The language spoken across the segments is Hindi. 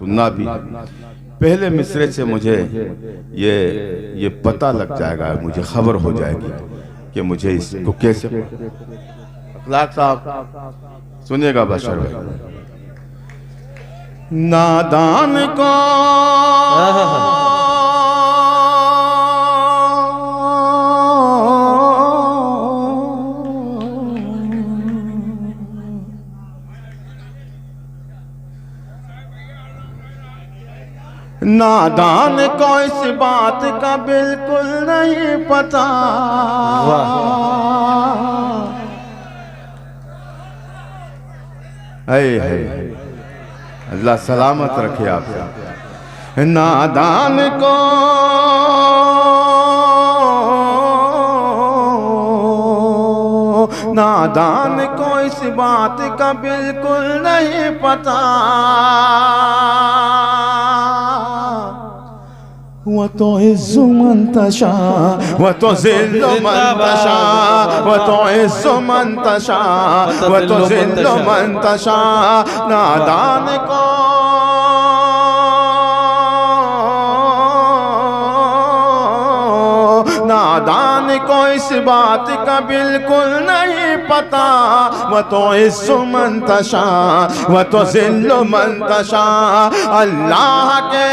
सुनना भी। पहले मिसरे से मुझे ये पता लग जाएगा, मुझे खबर हो जाएगी कि मुझे इसको कैसे। अखलाक साहब सुनिएगा बशर भाई। नादान को नादान को इस बात का बिल्कुल नहीं पता, है अल्लाह सलामत रखे आपको। नादान को इस बात का बिल्कुल नहीं पता, वो तो इज़्ज़ु मन तशा वो तो ज़िल्लु मन तशा, वो तो इज़्ज़ु मन तशा वो तो ज़िल्लु मन तशा। नादान को इस बात का बिल्कुल नहीं पता, वो तो इज़्ज़ु मन तशा वो तो ज़िल्लु मन तशा। अल्लाह के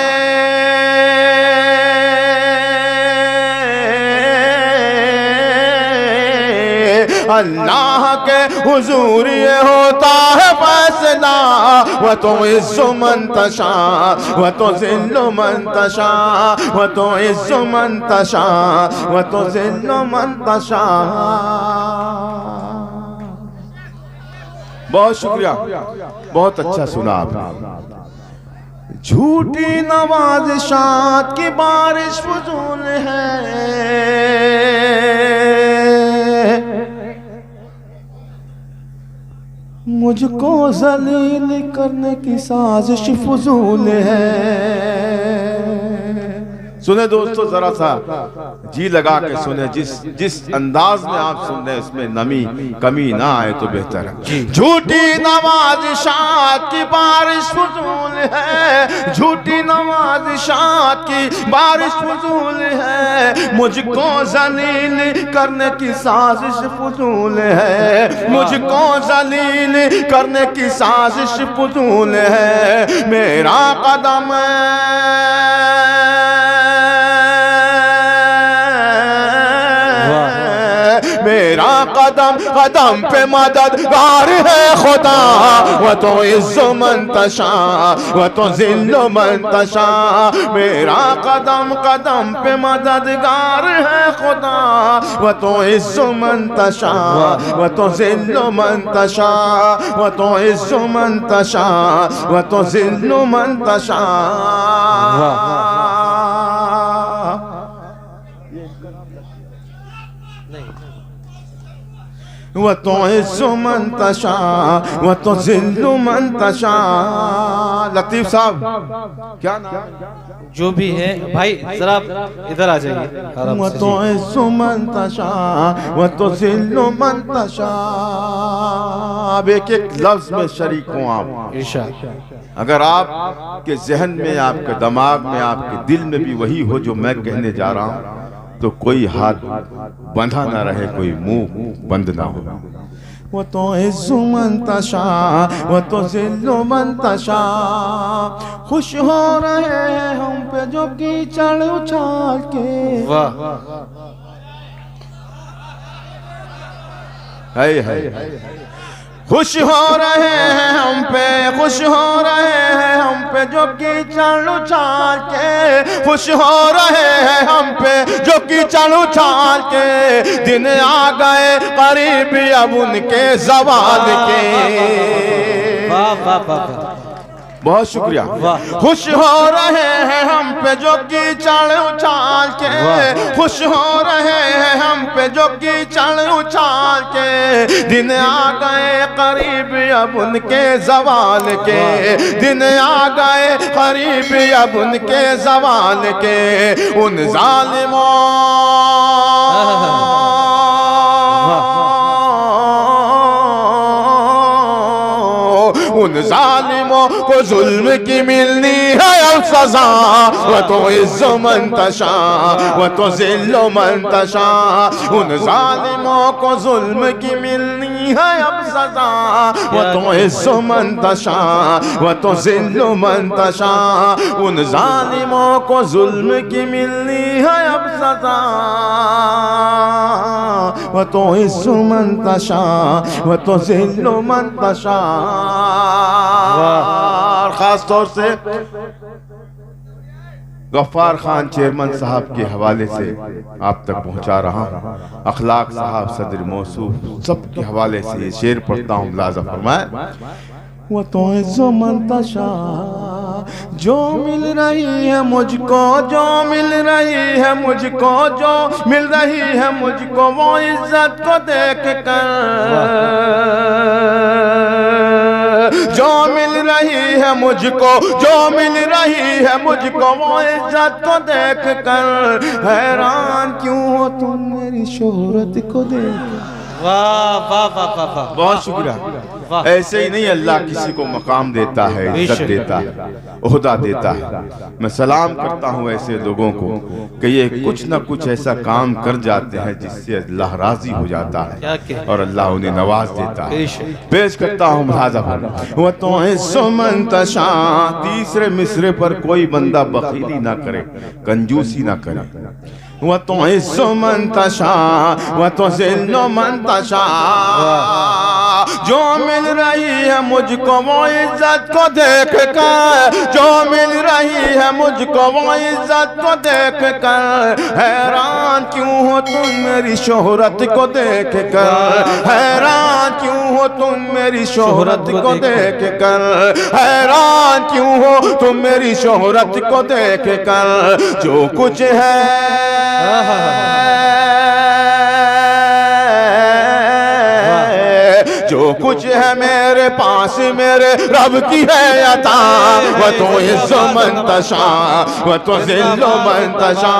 हुजूर ये होता है फैसला, वो तो इज़्ज़ु मन तशा वो तो ज़िल्लु मन तशा, वो तो इज़्ज़ु मन तशा वो तो ज़िल्लु मन तशा। बहुत शुक्रिया, बहुत अच्छा सुना आपने। झूठी नवाज़िशात की बारिश फजूल है, मुझको ज़लील करने की साजिश फजूल है। सुने दोस्तों, जरा सा जी लगा के सुने, जिस अंदाज में आप सुन रहे हैं इसमें कमी ना आए तो बेहतर है। झूठी नवाज़िशात की बारिश फजूल है, झूठी नवाज़िशात की बारिश फजूल है, मुझको ज़लील करने की साजिश फजूल है, मुझको ज़लील करने की साजिश फजूल है। मेरा कदम मेरा कदम कदम पे मददगार है खुदा, वो तो इज़्ज़ु मन तशा वो तो ज़िल्लु मन तशा। मेरा कदम कदम पे मददगार है खुदा, वो तो इज़्ज़ु मन तशा वो तो ज़िल्लु मन तशा, वो तो इज़्ज़ु मन तशा वो तो ज़िल्लु मन तशा। वो तो इज़्ज़ु मन तशा वो तो ज़िल्लु मन तशा। लतीफ़ साहब क्या नाम जो भी है भाई, जरा इधर आ जाइए। वो तो इज़्ज़ु मन तशा वो तो ज़िल्लु मन तशा। अब एक एक लफ्ज़ में शरीक हूँ आप इरशाद। अगर आपके जहन में, आपके दिमाग में, आपके दिल में भी वही हो जो मैं कहने जा रहा हूँ, तो कोई हाथ बंधा ना रहे, कोई मुंह बंद ना हो। वो तो इज़्ज़ु मन तशा वो तो ज़िल्लु मन तशा। खुश हो रहे हैं हम पे जो कीचड़ उछाल के, वाह है खुश हो रहे हैं हम पे, खुश हो रहे हैं हम पे जो कीचड़ उछाल के, खुश हो रहे हैं हम पे जो कीचड़ उछाल के। दिन आ गए करीब अब उनके ज़वाल के। वाह वाह वाह, बहुत शुक्रिया। खुश हो रहे हैं हम पे जो कीचड़ उछाल के, खुश हो रहे हैं हम पे जो कीचड़ उछाल के। दिन आ गए करीब अब उनके ज़वाल के, दिन आ गए करीब अब उनके ज़वाल के। उन ज़ालिमों उन ज़ालिमों को को जुल्म की मिलनी है अब सजा, वह तो इज़्ज़ो मन तशा वह तो ज़िल्लो मन तशा। उन जालिमों को जुल्म की मिलनी है अब सजा, वह तो इज़्ज़ो मन तशा वह तो ज़िल्लो मन तशा। उन जालिमों को जुल्म की मिलनी है अब सजा, वह तो इज़्ज़ो मन तशा वह तो ज़िल्लो मन तशा। खास तौर से गफ्फार खान चेयरमैन साहब के हवाले से आप तक पहुंचा रहा हूं। अखलाक साहब, सदर मौसूफ, सब के हवाले से ये शेर पढ़ता हूँ। मुलाज़ा फरमाए, वो तो इज़्ज़ो मन तशा, जो मिल रही है मुझको, जो मिल रही है मुझको, जो मिल रही है मुझको वो इज्जत को देख कर, जो मिल रही है मुझको, जो मिल रही है मुझको वो इज्जत को देख कर, हैरान क्यों हो तुम मेरी शोहरत को देख। वाह वाह वाह वाह वाह, बहुत शुक्रिया। ऐसे ही नहीं अल्लाह किसी को मकाम देता है, इज्जत देता है, ओहदा देता है। मैं सलाम करता हूँ ऐसे लोगों को कि ये कुछ ना कुछ ऐसा काम कर जाते हैं जिससे अल्लाह राजी हो जाता है और अल्लाह उन्हें नवाज देता है। पेश करता हूँ मुलाज़ा फरमाए, वह तो इज़्ज़ो मन तशा। तीसरे मिसरे पर कोई बंदा बखीली ना करे, कंजूसी ना करे। वह तो इज़्ज़ो मन तशा वह तो ज़िल्लो मन तशा, जो मिल रही है मुझको वो इज्जत को देख कर, जो मिल रही है मुझको वो इज्जत को देख कर, हैरान क्यों हो तुम मेरी शोहरत को देख कर, हैरान क्यों हो तुम मेरी शोहरत को देख कर, हैरान क्यों हो तुम मेरी शोहरत को देख कर। जो कुछ है जो कुछ है मेरे पास मेरे रब की है अता, वह तो इज़्ज़ो मन तशा वह तो ज़िल्लो मन तशा।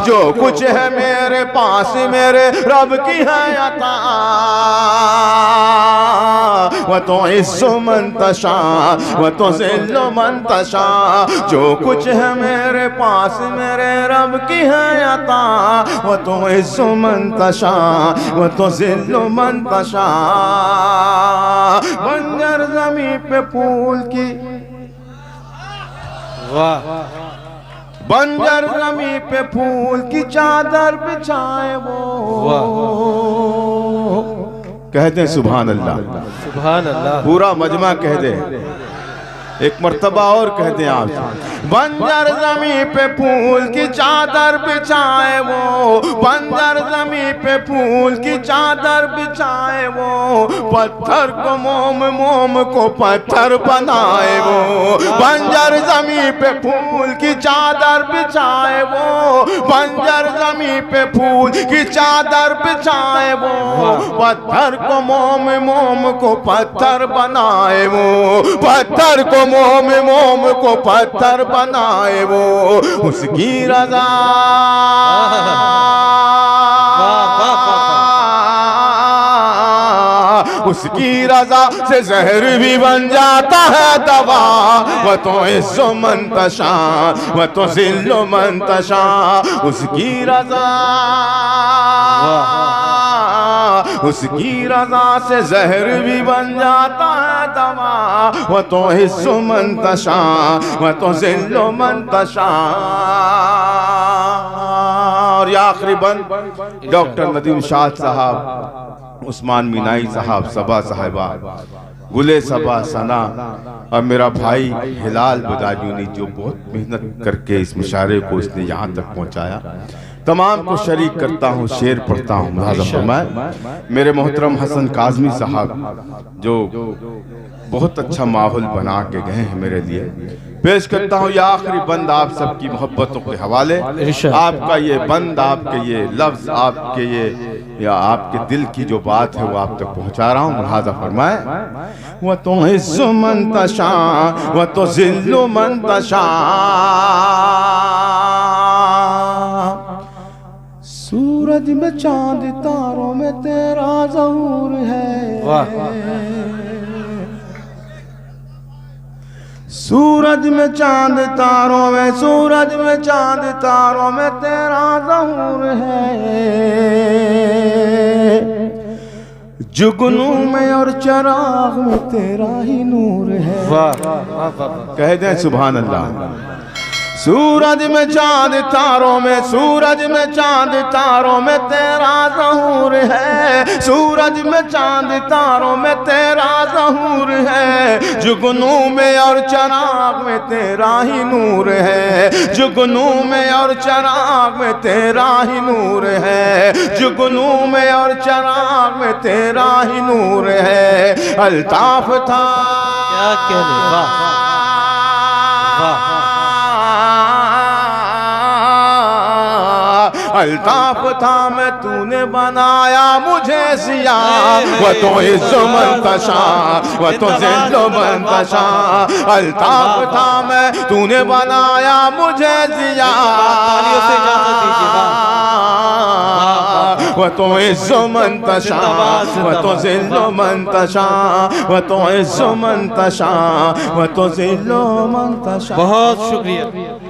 जो कुछ है मेरे पास मेरे रब की है अता, वह तो इज़्ज़ो मन तशा वह तो ज़िल्लो मन तशा। जो कुछ है मेरे पास मेरे रब की है अता, वह तो इज़्ज़ो मन तशा वह तो ज़िल्लो मन तशा। बंजर ज़मीं पे फूल की, वाह, बंजर ज़मीं पे फूल की चादर बिछाए वो, कहते हैं सुभान अल्लाह, सुभान अल्लाह। पूरा मजमा कह दे, एक मर्तबा और कह दें आप, बंजर ज़मीं पे फूल की चादर बिछाए वो, बंजर ज़मीं पे फूल की चादर बिछाए वो, पत्थर को मोम मोम को पत्थर बनाए वो, बंजर ज़मीं पे फूल की चादर बिछाए वो, बंजर ज़मीं पे फूल की चादर बिछाए वो, पत्थर को मोम मोम को पत्थर बनाए वो, पत्थर को मोम मोम को पत्थर बनाए वो, उसकी रज़ा उसकी रज़ा से जहर भी बन जाता है दवा। वह तो इज़्ज़ो मन तशा वह तो ज़िल्लो मन तशा, उसकी रज़ा उसकी रज़ा से जहर भी बन जाता है दवा। वह तो इज़्ज़ो मन तशा वह तो ज़िल्लो मन तशा। और ये आखिरी बंद डॉक्टर नदीम शाह साहब, उस्मान मीनाई साहब, सबा साहिबा, गुले सबा सना और मेरा भाई हिलाल बदायूनी जो बहुत मेहनत करके इस मुशायरे को इसने यहाँ तक पहुँचाया, तमाम को शरीक करता हूँ। शेर पढ़ता हूँ मुलाज़ा फरमाए। मेरे मोहतरम हसन काज़मी साहब जो बहुत अच्छा माहौल बना के गए हैं मेरे लिए, पेश करता हूँ यह आखिरी बंद आप सबकी मोहब्बतों के हवाले। आपका ये बंद, आपके ये लफ्ज़, आपके ये या आपके दिल की जो बात है वो आप तक पहुँचा रहा हूँ। मुलाज़ा फरमाए, वह तो इज़्ज़ो मन तशा वह तो ज़िल्लो मन तशा, सूरज में चांद तारों में तेरा ज़हूर है, सूरज में चांद तारों में, सूरज में चांद तारों में तेरा ज़हूर है, जुगनू में और चराग में तेरा ही नूर है। वाह वाह वाह। कह दें सुभान अल्लाह। सूरज में चांद तारों में, सूरज में चांद तारों में तेरा ज़हूर है, सूरज में चांद तारों में तेरा ज़हूर है, जुगनू में और चराग में तेरा ही नूर है, जुगनू में और चराग में तेरा ही नूर है, जुगनू में और चराग में तेरा ही नूर है। अल्ताफ था क्या कहने, वाह वाह। अल्ताफ था मैं तूने बनाया मुझे सिया, वह तो इज़्ज़ो मंतशा वह तो ज़िल्लो मंतशा। अल्ताफ था मैं तूने बनाया मुझे सिया, तालियों से इजाज़त दीजिए। वह तो इज़्ज़ो मंतशा वह तो ज़िल्लो मंतशा, वह तो इज़्ज़ो मंतशा वह तो ज़िल्लो मंतशा। बहुत शुक्रिया।